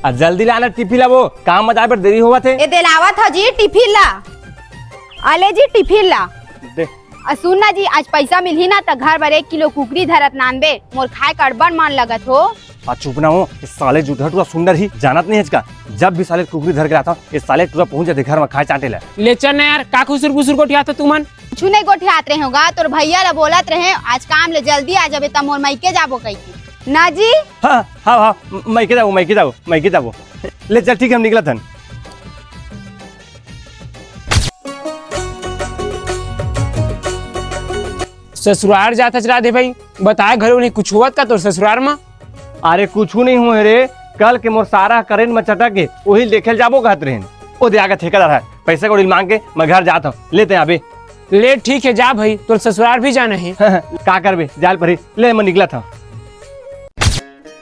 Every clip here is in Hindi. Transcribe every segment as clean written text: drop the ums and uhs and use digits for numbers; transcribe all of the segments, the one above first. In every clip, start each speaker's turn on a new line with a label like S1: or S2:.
S1: जल्दी लाना टिफिन ला, वो काम में जाए पर देरी हुआ थे।
S2: ए दिलावा था जी टिफिन ला। अले जी टिफिन ला। सुन ना जी, आज पैसा मिली ना तो घर पर 1 किलो कुकरी धरत नान दे, मोर खाए कड़बड़ मान लगत हो।
S1: चुप ना हो, इस साले जूठा टूरा सुंदर ही जानत नहीं है इसका। जब भी साले कुकरी धर के आता हूँ, इस साले टूरा पहुंच जाते घर में खाए चाटे ला।
S3: ले चल ना यार, का खुसुर खुसुर गोठिया तो तुमन
S2: कुछ नहीं गोठियात रहे होगा, तोर भैया ला बोलत रहे आज काम ले जल्दी आ जाबे त मोर मायके जाबो कई ना जी।
S1: हाँ हाँ हाँ, मायके जाबो। ले चल ठीक है, हम निकला थन।
S3: ससुराल जाता चला दे भाई, बताए घर उन्हें कुछ हुआ का तोर ससुराल में?
S1: अरे कुछ नहीं हुए रे, कल के मोर सारा करेंट में चटक के वही देखे जाबो कहत रहे। ओ दे आगे ठेकेदार है, पैसा को मांग के मैं घर जाता हूँ, लेते हैं अबे।
S3: ले ठीक है जा भाई, तोर ससुराल भी जाना है।
S1: का करबे, जाल पर ही ले, मैं निकला था।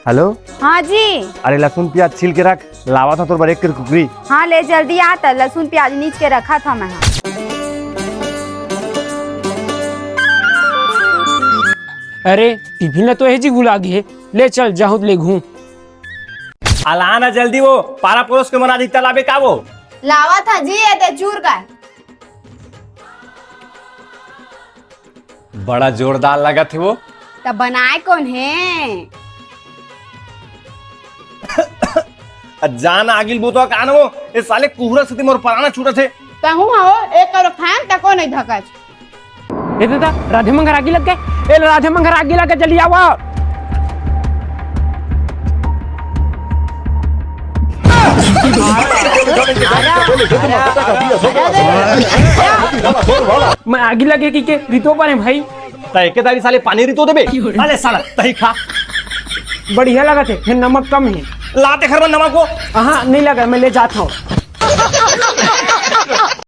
S1: हेलो
S2: हाँ जी।
S1: अरे लहसुन प्याज छील के रख, लावा था तोर 1 किलो कुकरी।
S2: हाँ ले जल्दी आता, लहसुन प्याज नीच के रखा था मैं।
S3: अरे टिफिन तो है जी गुला गए, ले चल जाहूँ ले घूम।
S1: अलाना जल्दी, वो पारा पड़ोस के मना दी तालाबे का वो
S2: लावा था जी, ये ते चूर का।
S1: बड़ा जोरदार लगा थे वो।
S2: तब बनाए कौन है?
S1: जान आगिल बुतो कान वो, इस साले कुहरा से मोर पराना छूटा थे।
S2: कहूँ हो एक करो फैन तको नहीं धकच।
S3: ये दादा राधे मंगर आगे लग गए, ए राधे मंगर आगे लग गए, जल्दी आओ। मैं आगे लगे की के रितो पर है भाई।
S1: तय के दारी साले पानी रितो देबे। अरे साला तही खा,
S3: बढ़िया लगा थे, फिर नमक कम है।
S1: लाते घर में नमक को।
S3: हाँ नहीं लगा, मैं ले जाता हूँ।